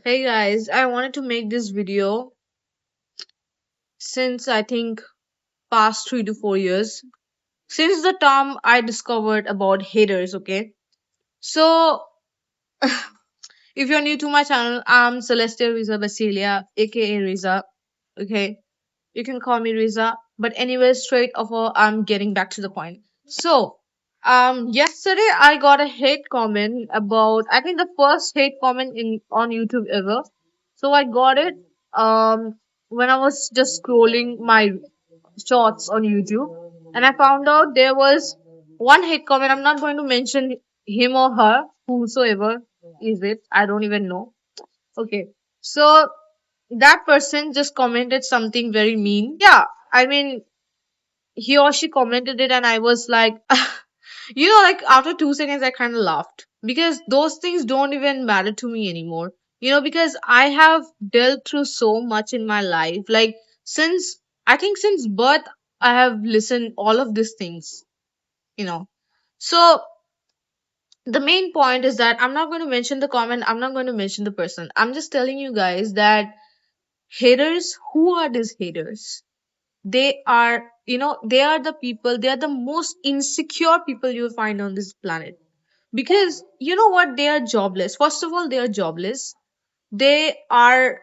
Hey guys, I wanted to make this video since I think past 3 to 4 years since the term I discovered about haters. Okay, so if you're new to my channel, I'm Celestia Riza Basilia, aka Riza. Okay, you can call me Riza, but anyway, straight over, I'm getting back to the point. So, yesterday I got a hate comment about, I think the first hate comment in on YouTube ever. So I got it when I was just scrolling my shorts on YouTube, and I found out there was one hate comment. I'm not going to mention him or her, whosoever is it. I don't even know. Okay, so that person just commented something very mean. Yeah, I mean, he or she commented it, and I was like, like after 2 seconds, I kind of laughed because those things don't even matter to me anymore. Because I have dealt through so much in my life. Like, I think since birth, I have listened all of these things, you know. So, the main point is that I'm not going to mention the comment, I'm not going to mention the person. I'm just telling you guys that haters, who are these haters? They are the people, they are the most insecure people you'll find on this planet. Because you know what? They are jobless. First of all, they are jobless. They are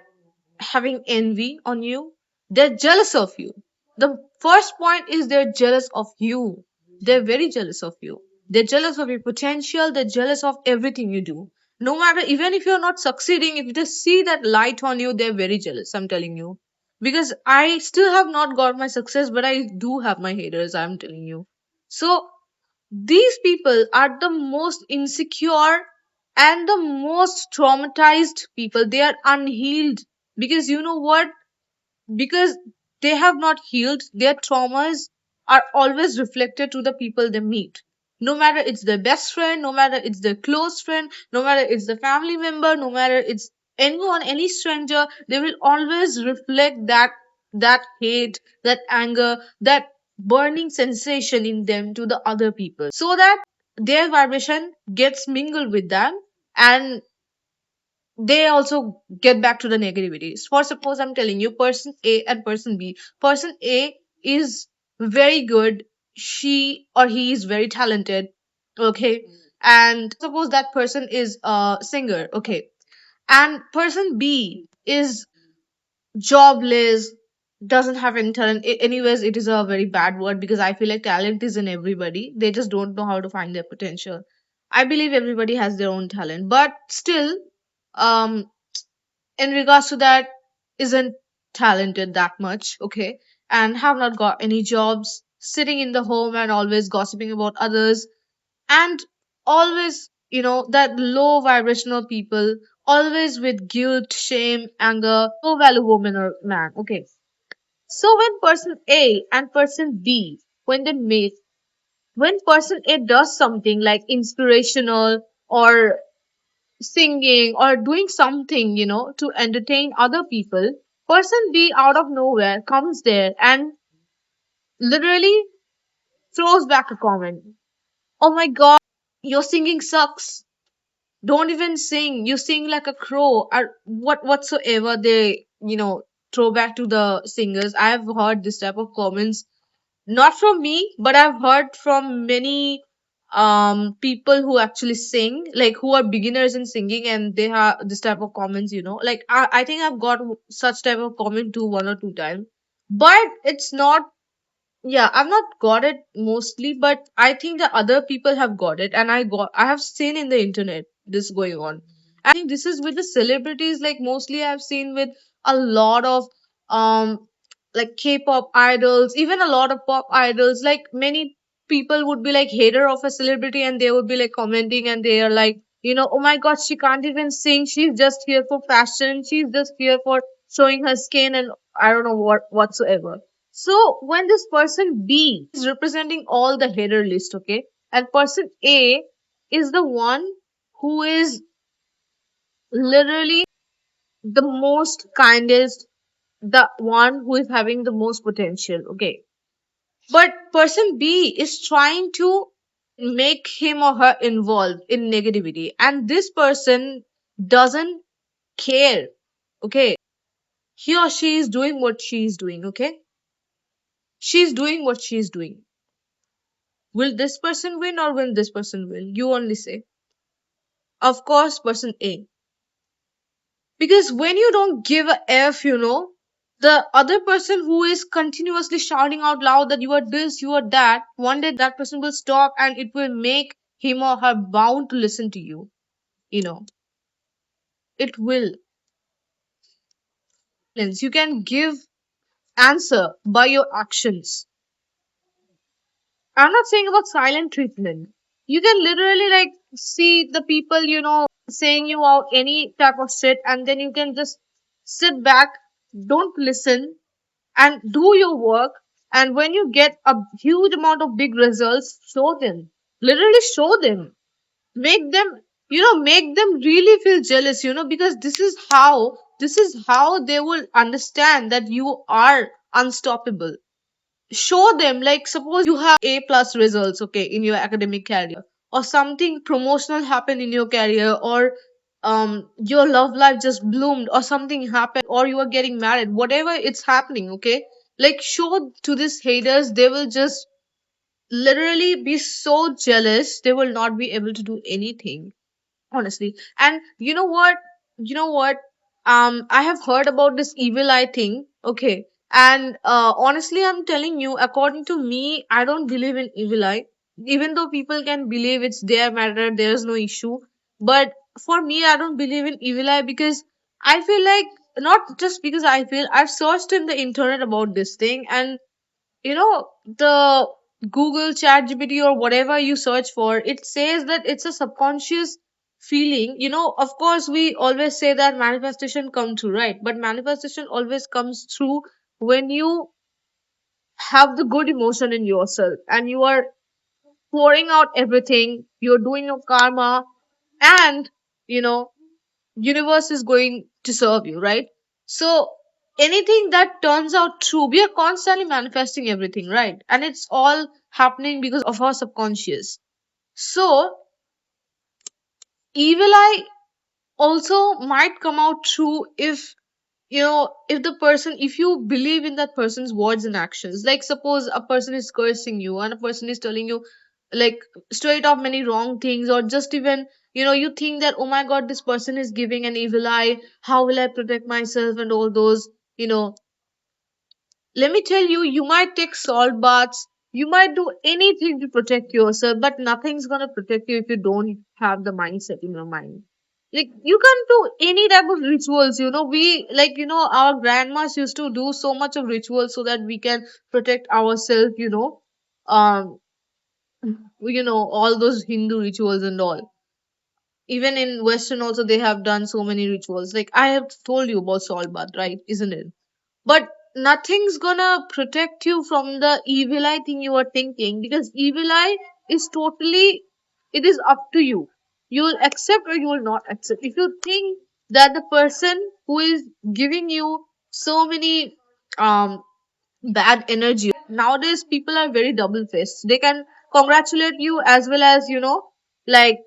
having envy on you. They're jealous of you. The first point is they're jealous of you. They're very jealous of you. They're jealous of your potential. They're jealous of everything you do. No matter, even if you're not succeeding, if they see that light on you, they're very jealous. I'm telling you. Because I still have not got my success, but I do have my haters. I'm telling you. So these people are the most insecure and the most traumatized people. They are unhealed because you know what? Because they have not healed, their traumas are always reflected to the people they meet. No matter it's their best friend, no matter it's their close friend, no matter it's the family member, no matter it's anyone, any stranger, they will always reflect that hate, that anger, that burning sensation in them to the other people, so that their vibration gets mingled with them, and they also get back to the negativities. For suppose I'm telling you, person A and person B. Person A is very good. She or he is very talented. Okay. And suppose that person is a singer. Okay. And person B is jobless, doesn't have any talent. Anyways, it is a very bad word because I feel like talent is in everybody. They just don't know how to find their potential. I believe everybody has their own talent, but still, um, in regards to that, isn't talented that much, okay, and have not got any jobs, sitting in the home and always gossiping about others, and always, that low vibrational people, always with guilt, shame, anger, no value woman or man, okay. So when person A and person B, when they meet, when person A does something like inspirational or singing or doing something, to entertain other people, person B out of nowhere comes there and literally throws back a comment. Oh my god, your singing sucks. Don't even sing. You sing like a crow or whatsoever they, throw back to the singers. I have heard this type of comments, not from me, but I've heard from many people who actually sing, like who are beginners in singing, and they have this type of comments, like I think I've got such type of comment too 1 or 2 times, but it's not, yeah, I've not got it mostly, but I think that other people have got it, and I have seen in the internet this going on. I think this is with the celebrities, like mostly I've seen with a lot of um like K-pop idols, even a lot of pop idols. Like many people would be like hater of a celebrity, and they would be like commenting, and they are like, oh my god, she can't even sing. She's just here for fashion. She's just here for showing her skin, and I don't know what whatsoever. So when this person B is representing all the header list, okay, and person A is the one who is literally the most kindest, the one who is having the most potential, okay. But person B is trying to make him or her involved in negativity, and this person doesn't care, okay, he or she is doing what she is doing, okay, she's doing what she's doing. Will this person win or will this person win? You only say. Of course, person A. Because when you don't give a F, the other person who is continuously shouting out loud that you are this, you are that, one day that person will stop and it will make him or her bound to listen to you. You know, it will. You can give answer by your actions. I'm not saying about silent treatment. You can literally like see the people, saying you out any type of shit, and then you can just sit back, don't listen, and do your work. And when you get a huge amount of big results, show them. Literally show them. Make them, make them really feel jealous, because this is how they will understand that you are unstoppable. Show them, like suppose you have A plus results, okay, in your academic career, or something promotional happened in your career, or your love life just bloomed, or something happened, or you are getting married, whatever it's happening, okay, like show to these haters, they will just literally be so jealous, they will not be able to do anything, honestly. And you know what, I have heard about this evil eye thing, okay, and honestly I'm telling you, according to me, I don't believe in evil eye. Even though people can believe it's their matter, there's no issue, but for me, I don't believe in evil eye, because I feel like, not just because I feel, I've searched in the internet about this thing, and the Google chat GPT or whatever you search for, it says that it's a subconscious feeling. Of course we always say that manifestation come true, right? But manifestation always comes through when you have the good emotion in yourself and you are pouring out everything, you're doing your karma, and you know universe is going to serve you, right? So anything that turns out true, we are constantly manifesting everything, right? And it's all happening because of our subconscious. So evil eye also might come out true if the person, if you believe in that person's words and actions. Like suppose a person is cursing you and a person is telling you like straight up many wrong things, or just even you think that, oh my god, this person is giving an evil eye, how will I protect myself, and all those, you know let me tell you, you might take salt baths, you might do anything to protect yourself, but nothing's gonna protect you if you don't have the mindset in your mind. Like you can do any type of rituals, we like our grandmas used to do so much of rituals so that we can protect ourselves, um all those Hindu rituals and all. Even in Western also they have done so many rituals. Like I have told you about salt bath, right? Isn't it? But nothing's gonna protect you from the evil eye thing you are thinking, because evil eye is totally, it is up to you. You will accept or you will not accept. If you think that the person who is giving you so many um bad energy, nowadays people are very double faced, they can congratulate you as well as like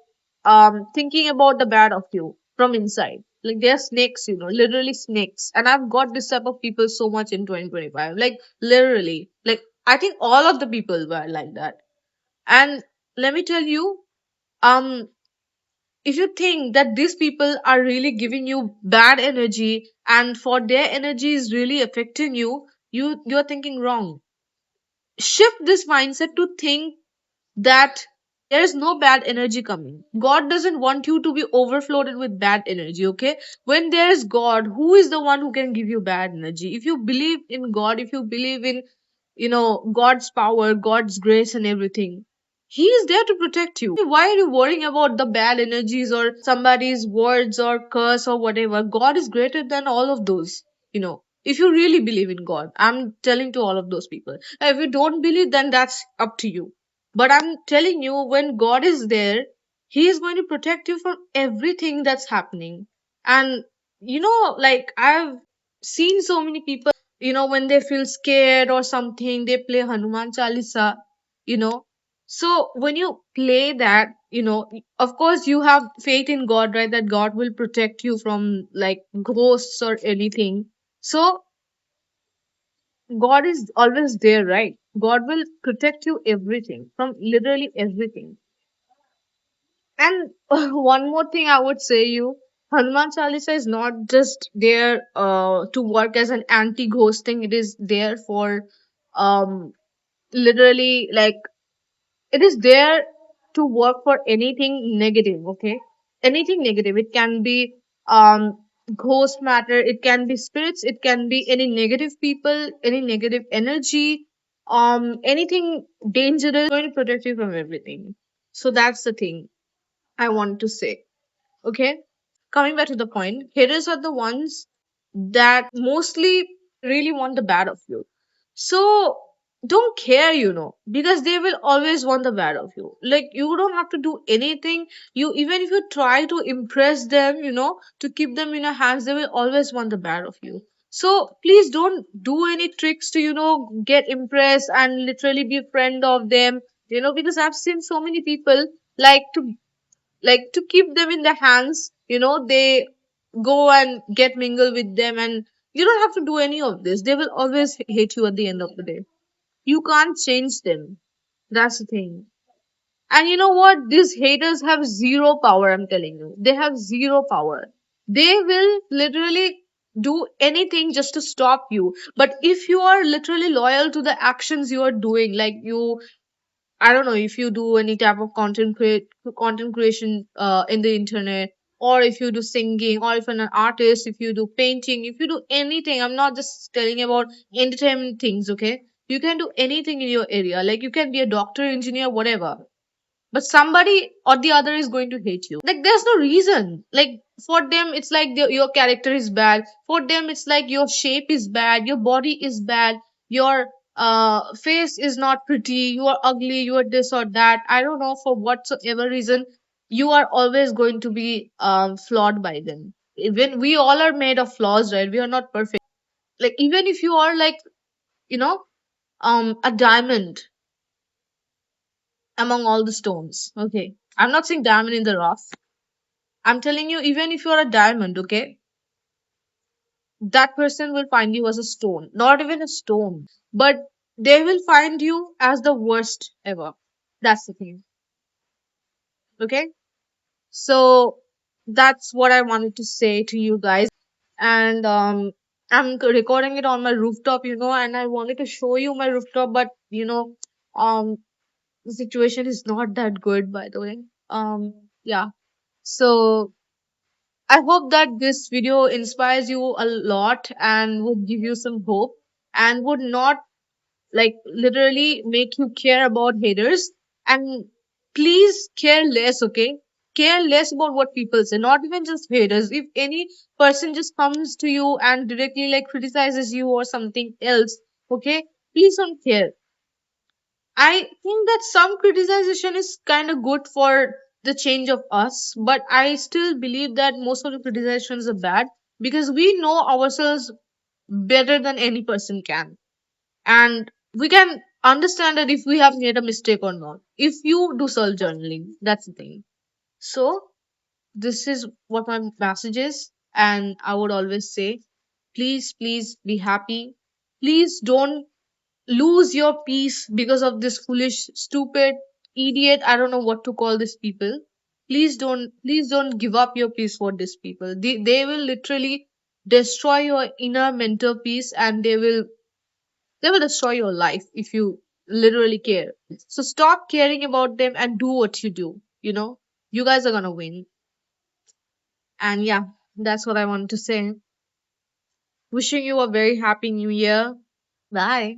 thinking about the bad of you from inside. Like they're snakes, literally snakes. And I've got this type of people so much in 2025, like literally, like I think all of the people were like that. And let me tell you, um if you think that these people are really giving you bad energy and for their energy is really affecting you, you're thinking wrong. Shift this mindset to think that there is no bad energy coming. God doesn't want you to be overflowed with bad energy, okay? When there is God, who is the one who can give you bad energy? If you believe in God, if you believe in, God's power, God's grace, and everything, He is there to protect you. Why are you worrying about the bad energies or somebody's words or curse or whatever? God is greater than all of those, if you really believe in God. I'm telling to all of those people. If you don't believe, then that's up to you, but I'm telling you, when God is there, He is going to protect you from everything that's happening. And, like I've seen so many people, when they feel scared or something, they play Hanuman Chalisa, you know. So when you play that, of course you have faith in God, right? That God will protect you from like ghosts or anything. So God is always there, right? God will protect you everything from literally everything. And one more thing I would say you, Hanuman Chalisa is not just there to work as an anti-ghost thing. It is there for um literally like it is there to work for anything negative, okay? Anything negative. It can be um ghost matter, it can be spirits, it can be any negative people, any negative energy, anything dangerous going to protect you from everything. So that's the thing I want to say. Okay? Coming back to the point, haters are the ones that mostly really want the bad of you. So don't care, because they will always want the bad of you. Like you don't have to do anything. You even if you try to impress them, to keep them in your hands, they will always want the bad of you. So please don't do any tricks to, get impressed and literally be a friend of them, because I've seen so many people like to keep them in their hands, they go and get mingle with them, and you don't have to do any of this. They will always hate you at the end of the day. You can't change them. That's the thing. And you know what, these haters have zero power. I'm telling you, they have zero power. They will literally do anything just to stop you. But if you are literally loyal to the actions you are doing, like you, I don't know, if you do any type of content creation in the internet, or if you do singing, or if you're an artist, if you do painting, if you do anything. I'm not just telling about entertainment things, okay? You can do anything in your area. Like you can be a doctor, engineer, whatever, but somebody or the other is going to hate you. Like there's no reason. Like for them it's like your character is bad, for them it's like your shape is bad, your body is bad, your face is not pretty, you are ugly, you are this or that. I don't know, for whatsoever reason, you are always going to be flawed by them. Even we all are made of flaws, right? We are not perfect. Like even if you are like, you know a diamond among all the stones. Okay. I'm not saying diamond in the rough. I'm telling you, even if you're a diamond, okay, that person will find you as a stone. Not even a stone, but they will find you as the worst ever. That's the thing. Okay. So that's what I wanted to say to you guys. And I'm recording it on my rooftop, and I wanted to show you my rooftop, but um, the situation is not that good, by the way. Yeah. So I hope that this video inspires you a lot and would give you some hope and would not like literally make you care about haters. And please care less, okay? Care less about what people say, not even just haters. If any person just comes to you and directly like criticizes you or something else, okay, please don't care. I think that some criticization is kind of good for the change of us, but I still believe that most of the criticizations are bad because we know ourselves better than any person can. And we can understand that if we have made a mistake or not. If you do self journaling, that's the thing. So, this is what my message is. And I would always say, please, please be happy. Please don't lose your peace because of this foolish, stupid, idiot. I don't know what to call these people. Please don't give up your peace for these people. They will literally destroy your inner mental peace, and they will destroy your life if you literally care. So stop caring about them and do what you do. You guys are gonna win. And yeah, that's what I wanted to say. Wishing you a very happy new year. Bye.